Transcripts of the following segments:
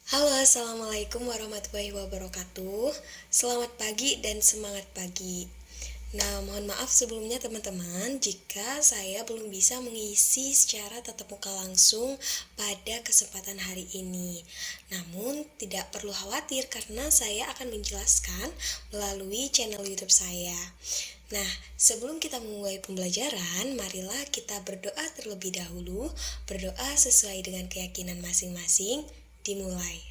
Halo, assalamualaikum warahmatullahi wabarakatuh. Selamat pagi dan semangat pagi. Nah, mohon maaf sebelumnya teman-teman jika saya belum bisa mengisi secara tatap muka langsung pada kesempatan hari ini. Namun, tidak perlu khawatir karena saya akan menjelaskan melalui channel YouTube saya. Nah, sebelum kita memulai pembelajaran, marilah kita berdoa terlebih dahulu. Berdoa sesuai dengan keyakinan masing-masing. Dimulai.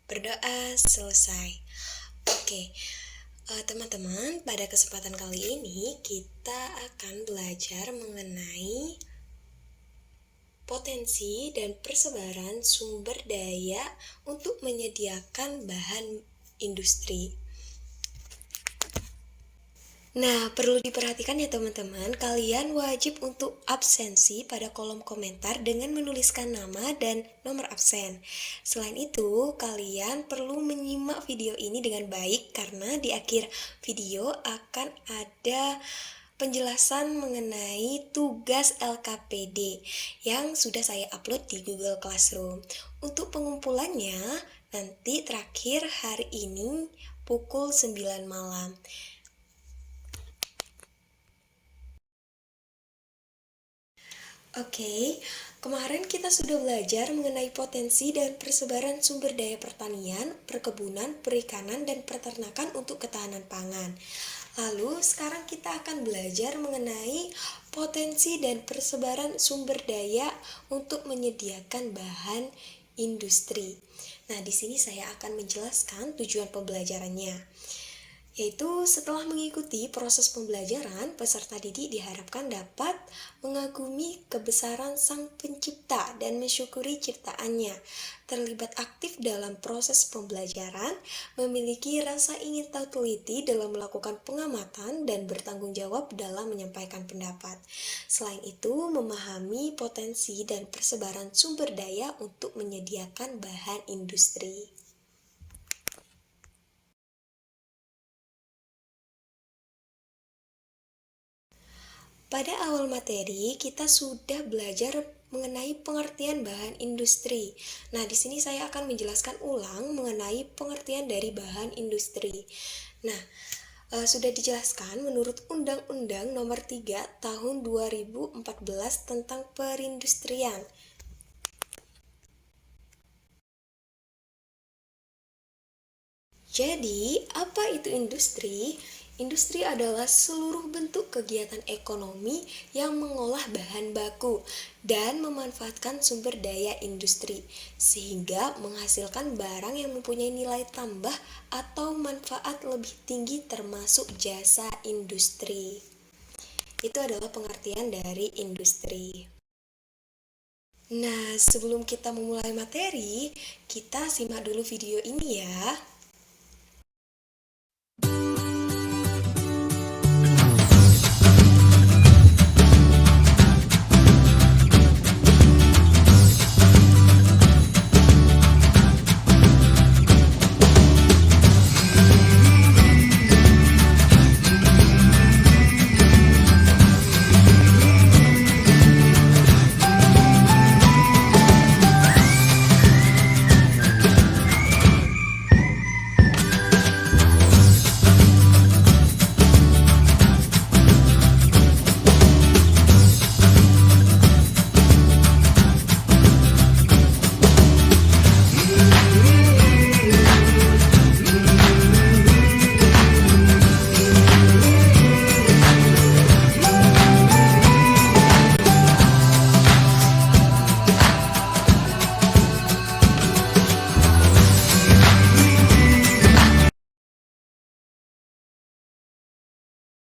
Berdoa selesai. Oke, teman-teman, pada kesempatan kali ini kita akan belajar mengenai potensi dan persebaran sumber daya untuk menyediakan bahan industri. Nah, perlu diperhatikan ya teman-teman, kalian wajib untuk absensi pada kolom komentar dengan menuliskan nama dan nomor absen. Selain itu, kalian perlu menyimak video ini dengan baik karena di akhir video akan ada penjelasan mengenai tugas LKPD yang sudah saya upload di Google Classroom. Untuk pengumpulannya, nanti terakhir hari ini pukul 9 malam. Oke, kemarin kita sudah belajar mengenai potensi dan persebaran sumber daya pertanian, perkebunan, perikanan, dan peternakan untuk ketahanan pangan. Lalu sekarang kita akan belajar mengenai potensi dan persebaran sumber daya untuk menyediakan bahan industri. Nah, di sini saya akan menjelaskan tujuan pembelajarannya. Yaitu setelah mengikuti proses pembelajaran, peserta didik diharapkan dapat mengagumi kebesaran Sang Pencipta dan mensyukuri ciptaannya, terlibat aktif dalam proses pembelajaran, memiliki rasa ingin tahu teliti dalam melakukan pengamatan dan bertanggung jawab dalam menyampaikan pendapat. Selain itu, memahami potensi dan persebaran sumber daya untuk menyediakan bahan industri. Pada awal materi, kita sudah belajar mengenai pengertian bahan industri. Nah, di sini saya akan menjelaskan ulang mengenai pengertian dari bahan industri. Nah, sudah dijelaskan menurut Undang-Undang Nomor 3 Tahun 2014 tentang Perindustrian. Jadi, apa itu industri? Industri adalah seluruh bentuk kegiatan ekonomi yang mengolah bahan baku dan memanfaatkan sumber daya industri, sehingga menghasilkan barang yang mempunyai nilai tambah atau manfaat lebih tinggi termasuk jasa industri. Itu adalah pengertian dari industri. Nah, sebelum kita memulai materi, kita simak dulu video ini ya.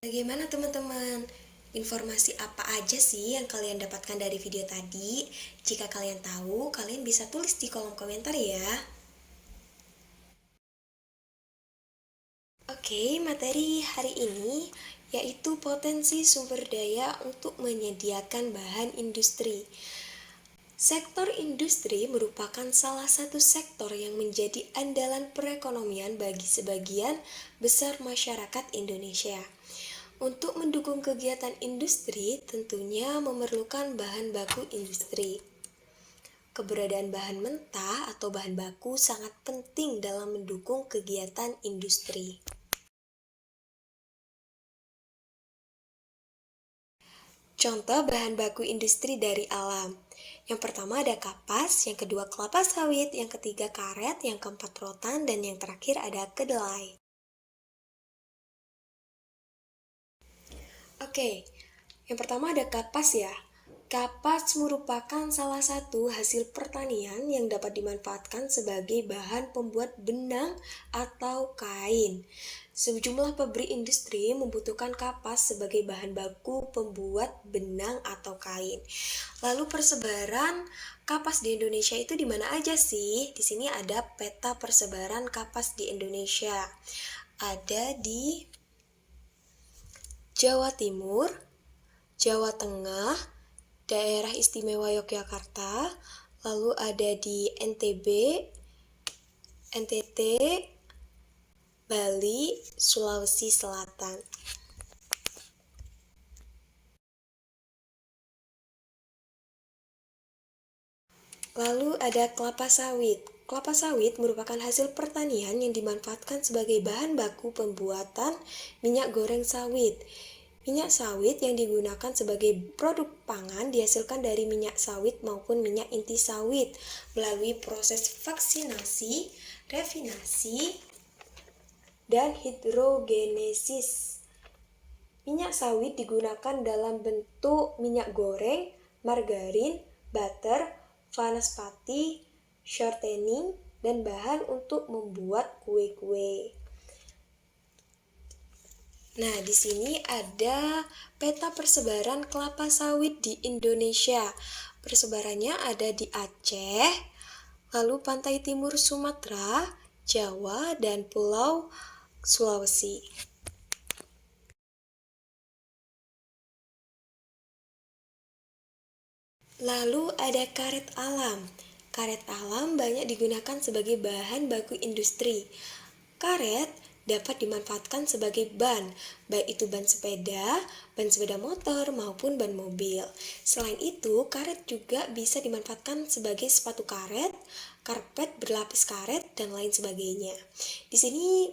Bagaimana teman-teman? Informasi apa aja sih yang kalian dapatkan dari video tadi? Jika kalian tahu, kalian bisa tulis di kolom komentar ya. Oke, materi hari ini yaitu potensi sumber daya untuk menyediakan bahan industri. Sektor industri merupakan salah satu sektor yang menjadi andalan perekonomian bagi sebagian besar masyarakat Indonesia. Untuk mendukung kegiatan industri, tentunya memerlukan bahan baku industri. Keberadaan bahan mentah atau bahan baku sangat penting dalam mendukung kegiatan industri. Contoh bahan baku industri dari alam. Yang pertama ada kapas, yang kedua kelapa sawit, yang ketiga karet, yang keempat rotan, dan yang terakhir ada kedelai. Oke, yang pertama ada kapas ya. Kapas merupakan salah satu hasil pertanian yang dapat dimanfaatkan sebagai bahan pembuat benang atau kain. Sejumlah pabrik industri membutuhkan kapas sebagai bahan baku pembuat benang atau kain. Lalu persebaran kapas di Indonesia itu di mana aja sih? Di sini ada peta persebaran kapas di Indonesia. Ada di Jawa Timur, Jawa Tengah, Daerah Istimewa Yogyakarta, lalu ada di NTB, NTT, Bali, Sulawesi Selatan. Lalu ada kelapa sawit. Kelapa sawit merupakan hasil pertanian yang dimanfaatkan sebagai bahan baku pembuatan minyak goreng sawit. Minyak sawit yang digunakan sebagai produk pangan dihasilkan dari minyak sawit maupun minyak inti sawit melalui proses vaksinasi, refinasi, dan hidrogenesis. Minyak sawit digunakan dalam bentuk minyak goreng, margarin, butter, vanaspati, shortening, dan bahan untuk membuat kue-kue. Nah, di sini ada peta persebaran kelapa sawit di Indonesia. Persebarannya ada di Aceh, lalu pantai timur Sumatera, Jawa, dan Pulau Sulawesi. Lalu ada karet alam. Karet alam banyak digunakan sebagai bahan baku industri. Karet dapat dimanfaatkan sebagai ban, baik itu ban sepeda motor, maupun ban mobil. Selain itu, karet juga bisa dimanfaatkan sebagai sepatu karet, karpet berlapis karet, dan lain sebagainya. Di sini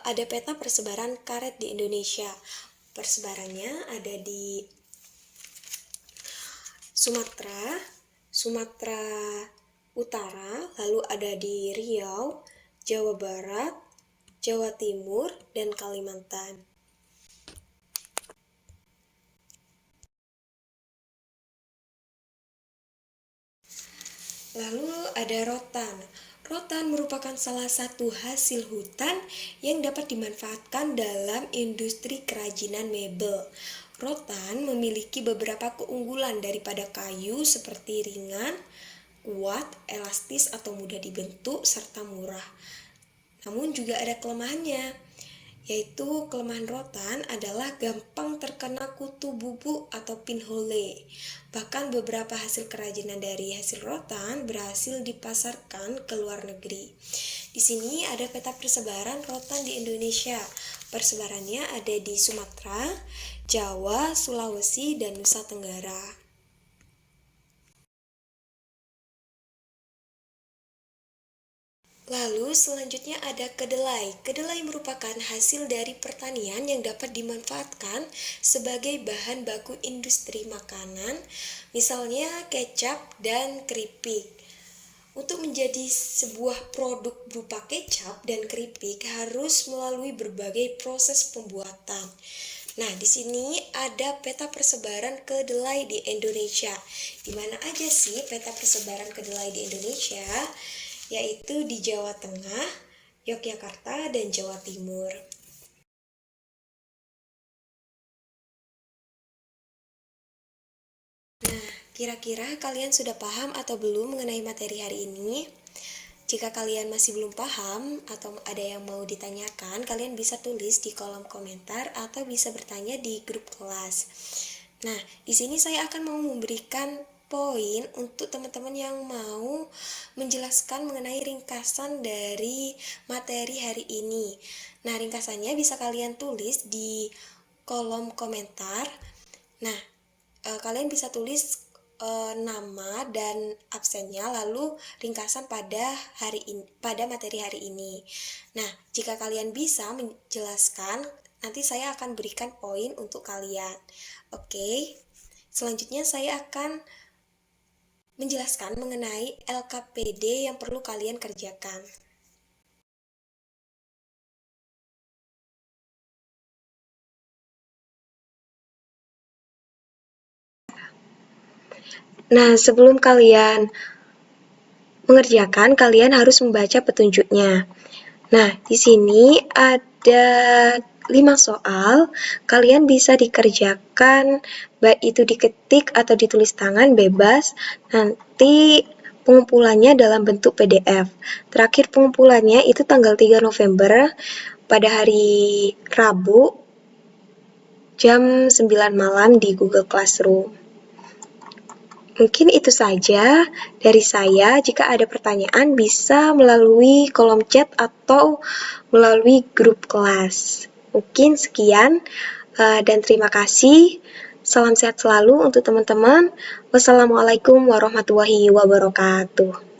ada peta persebaran karet di Indonesia. Persebarannya ada di Sumatera Utara, lalu ada di Riau, Jawa Barat, Jawa Timur, dan Kalimantan. Lalu ada rotan. Rotan merupakan salah satu hasil hutan yang dapat dimanfaatkan dalam industri kerajinan mebel. Rotan memiliki beberapa keunggulan daripada kayu seperti ringan, kuat, elastis atau mudah dibentuk, serta murah. Namun juga ada kelemahannya, yaitu kelemahan rotan adalah gampang terkena kutu bubuk atau pinhole. Bahkan beberapa hasil kerajinan dari hasil rotan berhasil dipasarkan ke luar negeri. Di sini ada peta persebaran rotan di Indonesia. Persebarannya ada di Sumatera, Jawa, Sulawesi, dan Nusa Tenggara. Lalu selanjutnya ada kedelai. Kedelai merupakan hasil dari pertanian yang dapat dimanfaatkan sebagai bahan baku industri makanan, misalnya kecap dan keripik. Untuk menjadi sebuah produk berupa kecap dan keripik harus melalui berbagai proses pembuatan. Nah, di sini ada peta persebaran kedelai di Indonesia. Di mana aja sih peta persebaran kedelai di Indonesia? Yaitu di Jawa Tengah, Yogyakarta, dan Jawa Timur. Nah, kira-kira kalian sudah paham atau belum mengenai materi hari ini? Jika kalian masih belum paham atau ada yang mau ditanyakan, kalian bisa tulis di kolom komentar atau bisa bertanya di grup kelas. Nah, di sini saya akan mau memberikan poin untuk teman-teman yang mau menjelaskan mengenai ringkasan dari materi hari ini. Nah, ringkasannya bisa kalian tulis di kolom komentar. Nah, kalian bisa tulis nama dan absennya, lalu ringkasan pada pada materi hari ini. Nah, jika kalian bisa menjelaskan, nanti saya akan berikan poin untuk kalian. Oke, selanjutnya saya akan menjelaskan mengenai LKPD yang perlu kalian kerjakan. Nah, sebelum kalian mengerjakan, kalian harus membaca petunjuknya. Nah, di sini ada 5 soal, kalian bisa dikerjakan, baik itu diketik atau ditulis tangan, bebas. Nanti pengumpulannya dalam bentuk PDF. Terakhir pengumpulannya itu tanggal 3 November pada hari Rabu jam 9 malam di Google Classroom. Mungkin itu saja dari saya. Jika ada pertanyaan bisa melalui kolom chat atau melalui grup kelas. Mungkin sekian dan terima kasih. Salam sehat selalu untuk teman-teman. Wassalamualaikum warahmatullahi wabarakatuh.